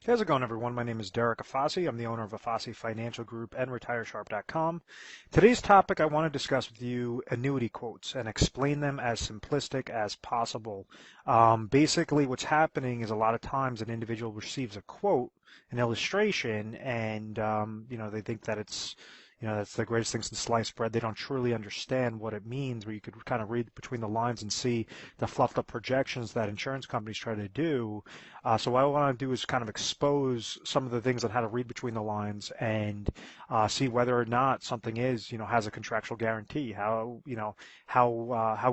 How's it going, everyone? My name is Derek Afasi. I'm the owner of Afasi Financial Group and RetireSharp.com. Today's topic, I want to discuss with you annuity quotes and explain them as simplistic as possible. Basically, what's happening is a lot of times an individual receives a quote, an illustration, and they think that that's the greatest thing since sliced bread. They don't truly understand what it means, where you could kind of read between the lines and see the fluffed up projections that insurance companies try to do. So what I want to do is kind of expose some of the things on how to read between the lines and see whether or not something has a contractual guarantee, how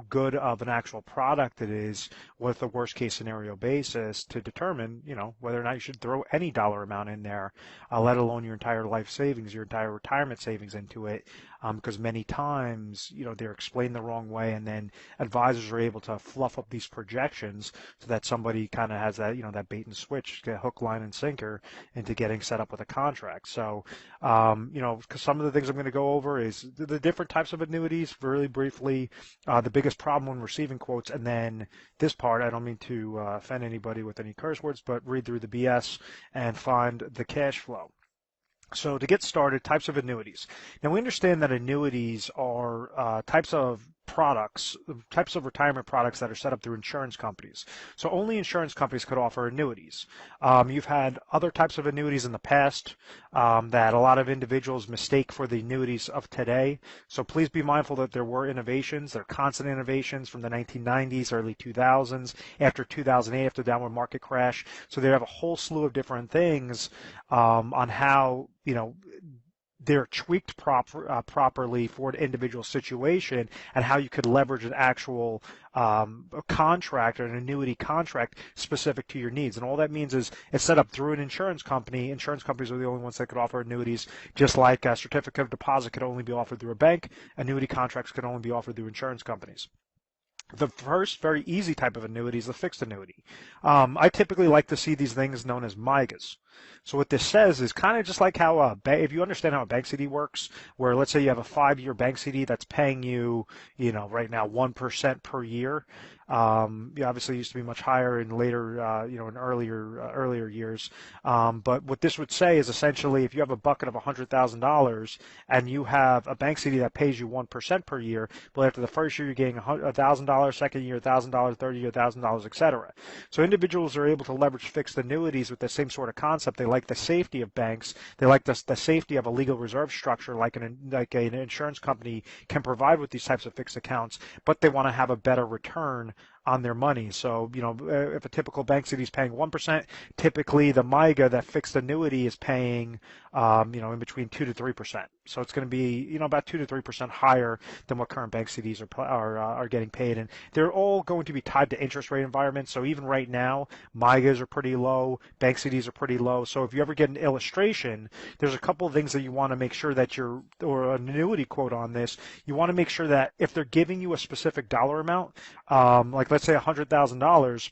good of an actual product it is with a worst case scenario basis to determine, whether or not you should throw any dollar amount in there, let alone your entire life savings, your entire retirement savings into it, because many times, they're explained the wrong way, and then advisors are able to fluff up these projections so that somebody kind of has that, that bait and switch, get hook, line, and sinker into getting set up with a contract. So, because some of the things I'm going to go over is the different types of annuities, really briefly, the biggest problem when receiving quotes, and then this part, I don't mean to offend anybody with any curse words, but read through the BS and find the cash flow. So to get started, types of annuities. Now we understand that annuities are types of products, types of retirement products that are set up through insurance companies. So only insurance companies could offer annuities. You've had other types of annuities in the past that a lot of individuals mistake for the annuities of today. So please be mindful that there were innovations. There are constant innovations from the 1990s, early 2000s, after 2008, after the downward market crash. So they have a whole slew of different things on how they're tweaked properly for an individual situation and how you could leverage an actual contract or an annuity contract specific to your needs. And all that means is it's set up through an insurance company. Insurance companies are the only ones that could offer annuities, just like a certificate of deposit could only be offered through a bank. Annuity contracts could only be offered through insurance companies. The first very easy type of annuity is the fixed annuity. I typically like to see these things known as MIGAs. So what this says is kind of just like how if you understand how a bank CD works, where let's say you have a 5-year bank CD that's paying you, right now 1% per year. Obviously it used to be much higher in later, in earlier years. But what this would say is essentially if you have a bucket of $100,000 and you have a bank CD that pays you 1% per year, well, after the first year you're getting $1,000, second year $1,000, third year $1,000, etc. So individuals are able to leverage fixed annuities with the same sort of concept. They like the safety of banks. They like the safety of a legal reserve structure like an insurance company can provide with these types of fixed accounts, but they want to have a better return on their money. So, if a typical bank CD is paying 1%, typically the MIGA, that fixed annuity, is paying, in between 2 to 3%. So it's going to be, about 2 to 3% higher than what current bank CDs are getting paid. And they're all going to be tied to interest rate environments. So even right now, MIGAs are pretty low, bank CDs are pretty low. So if you ever get an illustration, there's a couple of things that you want to make sure that or an annuity quote on this, you want to make sure that if they're giving you a specific dollar amount, like let's say $100,000,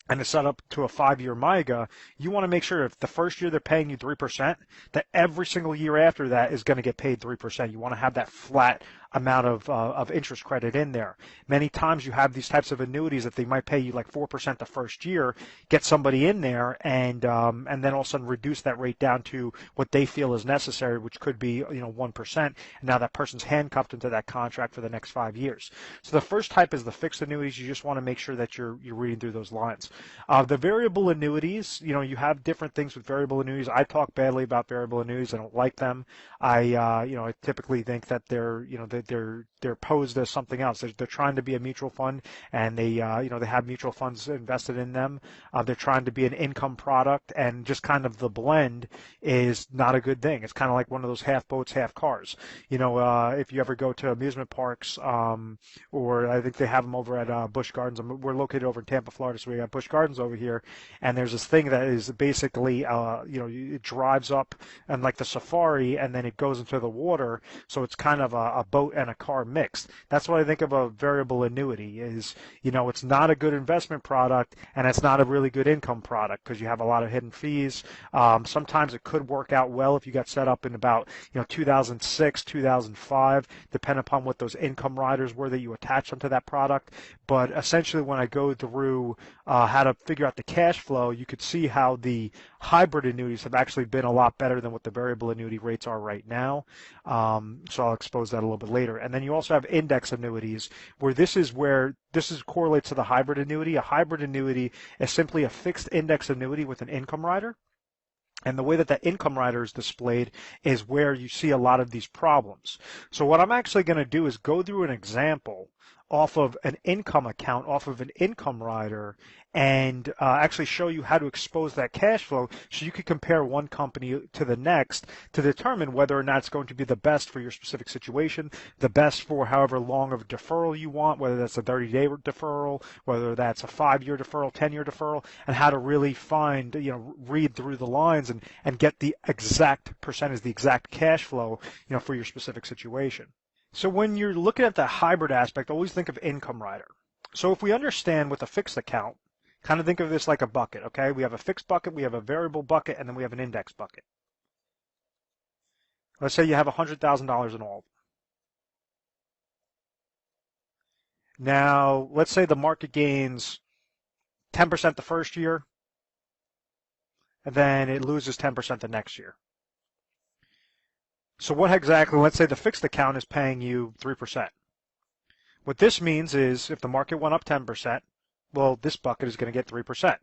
and it's set up to a 5-year MIGA, you want to make sure if the first year they're paying you 3%, that every single year after that is going to get paid 3%. You want to have that flat amount of interest credit in there. Many times you have these types of annuities that they might pay you like 4% the first year, get somebody in there, and then all of a sudden reduce that rate down to what they feel is necessary, which could be 1%. And now that person's handcuffed into that contract for the next 5 years. So the first type is the fixed annuities. You just want to make sure that you're reading through those lines. The variable annuities, you have different things with variable annuities. I talk badly about variable annuities. I don't like them. I typically think that they're posed as something else. They're trying to be a mutual fund, and they have mutual funds invested in them. They're trying to be an income product, and just kind of the blend is not a good thing. It's kind of like one of those half boats, half cars. If you ever go to amusement parks, or I think they have them over at Busch Gardens. We're located over in Tampa, Florida, so we got Busch Gardens over here, and there's this thing that is basically, it drives up and like the safari, and then it goes into the water, so it's kind of a boat and a car mixed. That's what I think of a variable annuity is, it's not a good investment product, and it's not a really good income product because you have a lot of hidden fees. Sometimes it could work out well if you got set up in about 2006, 2005, depending upon what those income riders were that you attached onto that product. But essentially, when I go through how to figure out the cash flow, you could see how the hybrid annuities have actually been a lot better than what the variable annuity rates are right now. So I'll expose that a little bit later. And then you also have index annuities, where this correlates to the hybrid annuity. A hybrid annuity is simply a fixed index annuity with an income rider. And the way that income rider is displayed is where you see a lot of these problems. So what I'm actually going to do is go through an example off of an income account, off of an income rider, and actually show you how to expose that cash flow so you can compare one company to the next to determine whether or not it's going to be the best for your specific situation, the best for however long of a deferral you want, whether that's a 30-day deferral, whether that's a 5-year deferral, 10-year deferral, and how to really find, read through the lines and get the exact percentage, the exact cash flow, for your specific situation. So when you're looking at the hybrid aspect, always think of income rider. So if we understand with a fixed account, kind of think of this like a bucket, okay? We have a fixed bucket, we have a variable bucket, and then we have an index bucket. Let's say you have $100,000 in all of them. Now, let's say the market gains 10% the first year, and then it loses 10% the next year. So what exactly, let's say the fixed account is paying you 3%. What this means is if the market went up 10%, well, this bucket is going to get 3%.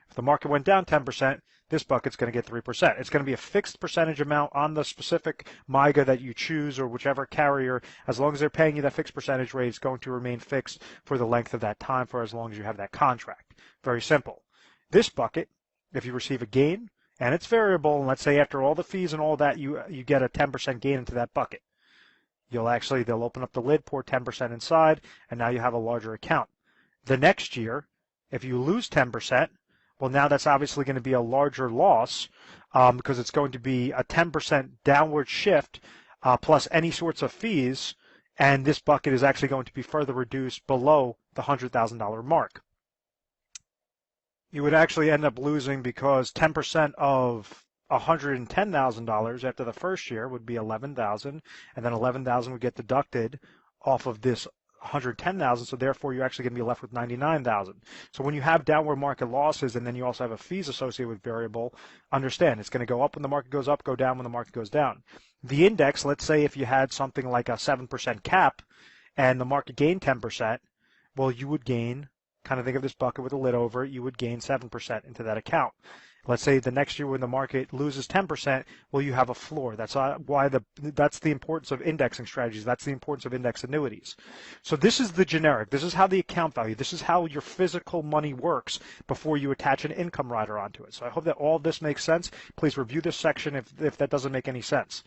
If the market went down 10%, this bucket's going to get 3%. It's going to be a fixed percentage amount on the specific MYGA that you choose or whichever carrier. As long as they're paying you that fixed percentage rate, it's going to remain fixed for the length of that time for as long as you have that contract. Very simple. This bucket, if you receive a gain, and it's variable, and let's say after all the fees and all that, you get a 10% gain into that bucket. They'll open up the lid, pour 10% inside, and now you have a larger account. The next year, if you lose 10%, well, now that's obviously going to be a larger loss because it's going to be a 10% downward shift plus any sorts of fees, and this bucket is actually going to be further reduced below the $100,000 mark. You would actually end up losing because 10% of $110,000 after the first year would be $11,000, and then $11,000 would get deducted off of this $110,000, so therefore you're actually going to be left with $99,000. So when you have downward market losses and then you also have a fees associated with variable, understand it's going to go up when the market goes up, go down when the market goes down. The index, let's say if you had something like a 7% cap and the market gained 10%, well, you would gain, kind of think of this bucket with a lid over it, you would gain 7% into that account. Let's say the next year when the market loses 10%, well, you have a floor. That's the importance of indexing strategies. That's the importance of index annuities. So this is the generic. This is how the account value, this is how your physical money works before you attach an income rider onto it. So I hope that all of this makes sense. Please review this section if that doesn't make any sense.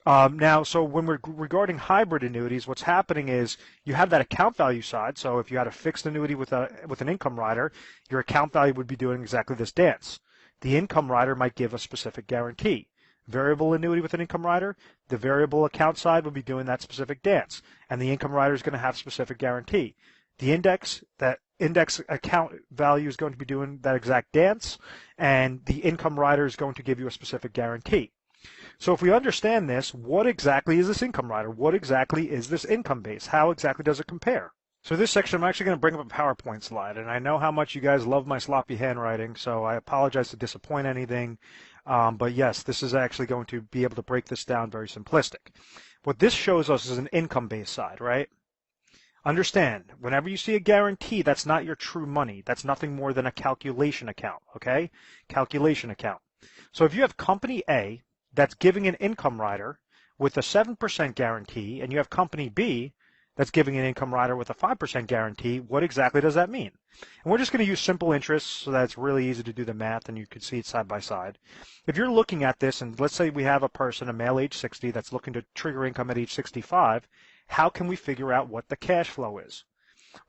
Now, so when we're regarding hybrid annuities, what's happening is you have that account value side. So if you had a fixed annuity with an income rider, your account value would be doing exactly this dance. The income rider might give a specific guarantee. Variable annuity with an income rider, the variable account side will be doing that specific dance, and the income rider is going to have specific guarantee. That index account value is going to be doing that exact dance, and the income rider is going to give you a specific guarantee. So if we understand this, what exactly is this income rider? What exactly is this income base? How exactly does it compare? So this section, I'm actually going to bring up a PowerPoint slide, and I know how much you guys love my sloppy handwriting, so I apologize to disappoint anything, but yes, this is actually going to be able to break this down very simplistic. What this shows us is an income-based side, right? Understand, whenever you see a guarantee, that's not your true money. That's nothing more than a calculation account, okay? Calculation account. So if you have Company A that's giving an income rider with a 7% guarantee, and you have Company B that's giving an income rider with a 5% guarantee, what exactly does that mean? And we're just going to use simple interest so that it's really easy to do the math and you can see it side by side. If you're looking at this, and let's say we have a person, a male age 60, that's looking to trigger income at age 65, how can we figure out what the cash flow is?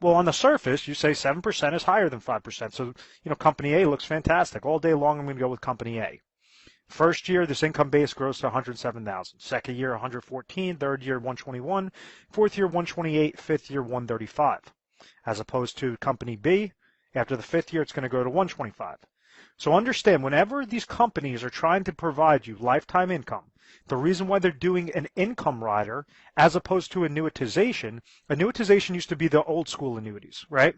Well, on the surface, you say 7% is higher than 5%. So, Company A looks fantastic. All day long, I'm going to go with Company A. First year, this income base grows to $107,000. Second year, $114,000. Third year, $121,000. Fourth year, $128,000. Fifth year, $135,000. As opposed to Company B, after the fifth year, it's going to go to $125,000. So understand, whenever these companies are trying to provide you lifetime income, the reason why they're doing an income rider as opposed to annuitization used to be the old school annuities, right?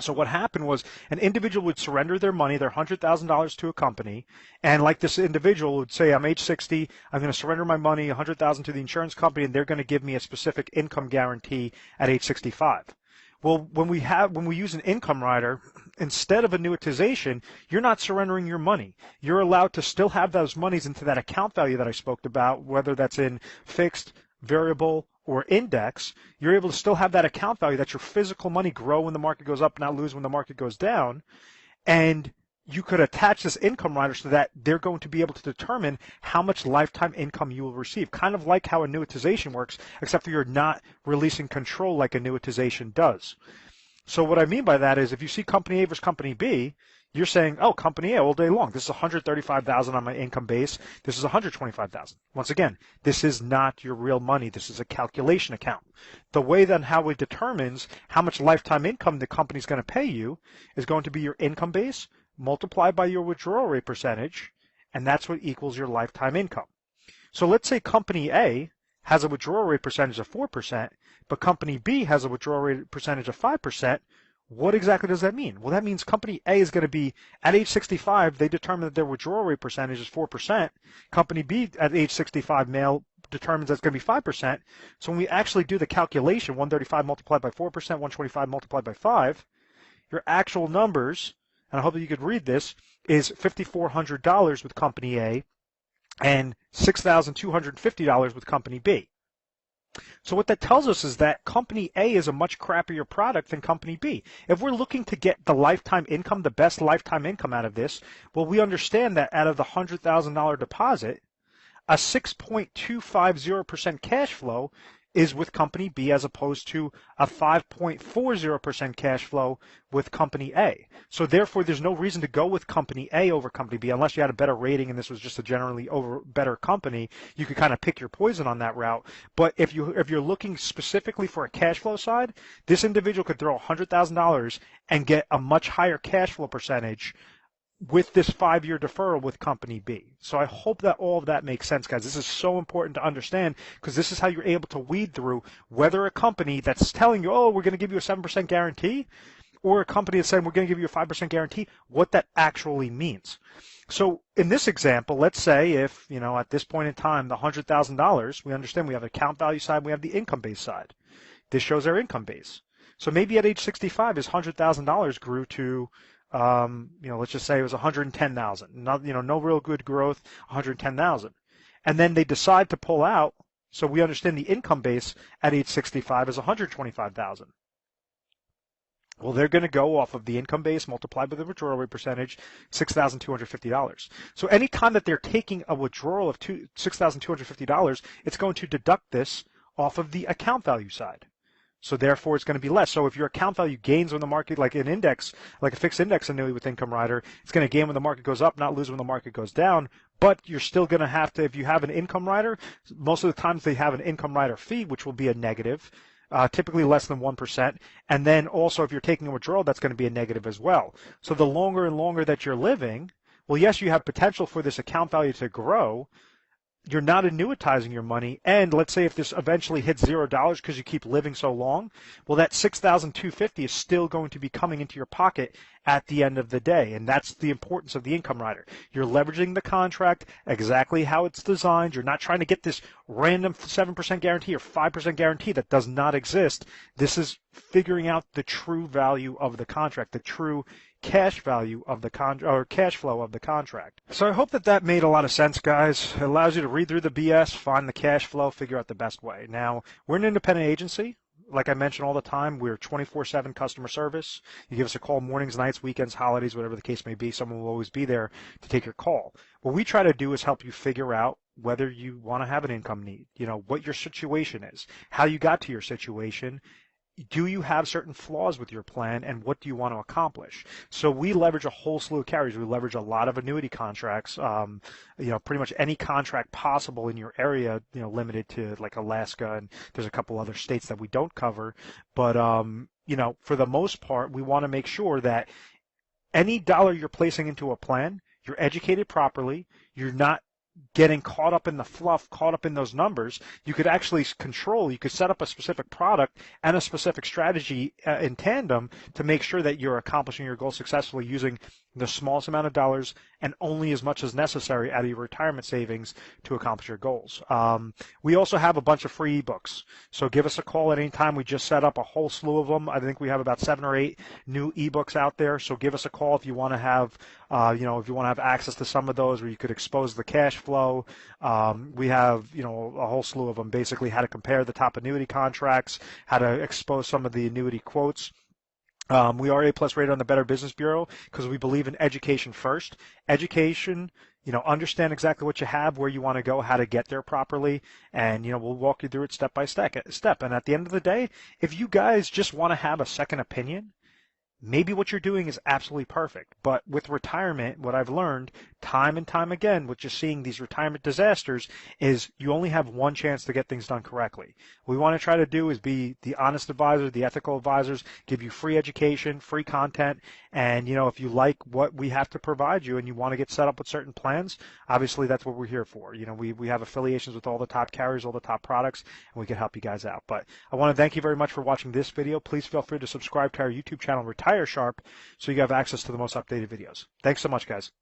So what happened was an individual would surrender their money, their $100,000 to a company, and like this individual would say, I'm age 60, I'm going to surrender my money, $100,000 to the insurance company, and they're going to give me a specific income guarantee at age 65. Well, when we use an income rider, instead of annuitization, you're not surrendering your money. You're allowed to still have those monies into that account value that I spoke about, whether that's in fixed, variable, or index. You're able to still have that account value, that your physical money grow when the market goes up, not lose when the market goes down. And you could attach this income rider so that they're going to be able to determine how much lifetime income you will receive, kind of like how annuitization works, except that you're not releasing control like annuitization does. So what I mean by that is if you see company A versus company B, you're saying, oh, company A all day long. This is $135,000 on my income base. This is $125,000. Once again, this is not your real money. This is a calculation account. The way then how it determines how much lifetime income the company is going to pay you is going to be your income base multiplied by your withdrawal rate percentage, and that's what equals your lifetime income. So let's say company A has a withdrawal rate percentage of 4%, but company B has a withdrawal rate percentage of 5%. What exactly does that mean? Well, that means company A is going to be, at age 65, they determine that their withdrawal rate percentage is 4%. Company B at age 65 male determines that's going to be 5%. So when we actually do the calculation, 135 multiplied by 4%, 125 multiplied by 5, your actual numbers, and I hope that you could read this, is $5,400 with company A and $6,250 with company B. So what that tells us is that company A is a much crappier product than company B. If we're looking to get the lifetime income, the best lifetime income out of this, well, we understand that out of the $100,000 deposit, a 6.250% cash flow is with company B as opposed to a 5.40% cash flow with company A. So therefore, there's no reason to go with company A over company B unless you had a better rating and this was just a generally better company. You could kind of pick your poison on that route. But if you're looking specifically for a cash flow side, this individual could throw $100,000 and get a much higher cash flow percentage with this 5-year deferral with company B. So I hope that all of that makes sense, guys. This is so important to understand because this is how you're able to weed through whether a company that's telling you, oh, we're going to give you a 7% guarantee, or a company that's saying we're going to give you a 5% guarantee, what that actually means. So in this example, let's say if, at this point in time, the $100,000, we understand we have the account value side, we have the income base side. This shows our income base. So maybe at age 65, his $100,000 grew to let's just say it was 110,000. No real good growth, 110,000. And then they decide to pull out. So we understand the income base at age 65 is 125,000. Well, they're going to go off of the income base multiplied by the withdrawal rate percentage, $6,250. So anytime that they're taking a withdrawal of $6,250, it's going to deduct this off of the account value side. So therefore, it's going to be less. So if your account value gains when the market, like an index, like a fixed index annuity with income rider, it's going to gain when the market goes up, not lose when the market goes down. But you're still going to have to, if you have an income rider, most of the times they have an income rider fee, which will be a negative, typically less than 1%. And then also if you're taking a withdrawal, that's going to be a negative as well. So the longer and longer that you're living, well, yes, you have potential for this account value to grow. You're not annuitizing your money, and let's say if this eventually hits $0 because you keep living so long, well, that $6,250 is still going to be coming into your pocket at the end of the day, and that's the importance of the income rider. You're leveraging the contract exactly how it's designed. You're not trying to get this random 7% guarantee or 5% guarantee that does not exist. This is figuring out the true value of the contract, the true cash value of the or cash flow of the contract. So I hope that made a lot of sense, guys. It allows you to read through the BS, find the cash flow, figure out the best way. Now, we're an independent agency. Like I mention all the time, we're 24/7 customer service. You give us a call mornings, nights, weekends, holidays, whatever the case may be. Someone will always be there to take your call. What we try to do is help you figure out whether you want to have an income need, what your situation is, how you got to your situation. Do you have certain flaws with your plan, and what do you want to accomplish? So we leverage a whole slew of carriers. We leverage a lot of annuity contracts, pretty much any contract possible in your area, limited to like Alaska, and there's a couple other states that we don't cover. But, for the most part, we want to make sure that any dollar you're placing into a plan, you're educated properly, you're not getting caught up in the fluff, caught up in those numbers. You could actually control, you could set up a specific product and a specific strategy in tandem to make sure that you're accomplishing your goal successfully using the smallest amount of dollars and only as much as necessary out of your retirement savings to accomplish your goals. We also have a bunch of free ebooks, so give us a call at any time. We just set up a whole slew of them. I think we have about 7 or 8 new ebooks out there, so give us a call if you want to have if you want to have access to some of those where you could expose the cash flow. We have, a whole slew of them, basically how to compare the top annuity contracts, how to expose some of the annuity quotes. We are A+ rated on the Better Business Bureau because we believe in education first. Education, understand exactly what you have, where you want to go, how to get there properly, and, we'll walk you through it step by step. And at the end of the day, if you guys just want to have a second opinion, maybe what you're doing is absolutely perfect. But with retirement, what I've learned time and time again with just seeing these retirement disasters is you only have one chance to get things done correctly. What we want to try to do is be the honest advisor, the ethical advisors, give you free education, free content, and if you like what we have to provide you and you want to get set up with certain plans, obviously that's what we're here for. We have affiliations with all the top carriers, all the top products, and we can help you guys out. But I want to thank you very much for watching this video. Please feel free to subscribe to our YouTube channel, Retire Sharp, so you have access to the most updated videos. Thanks so much, guys.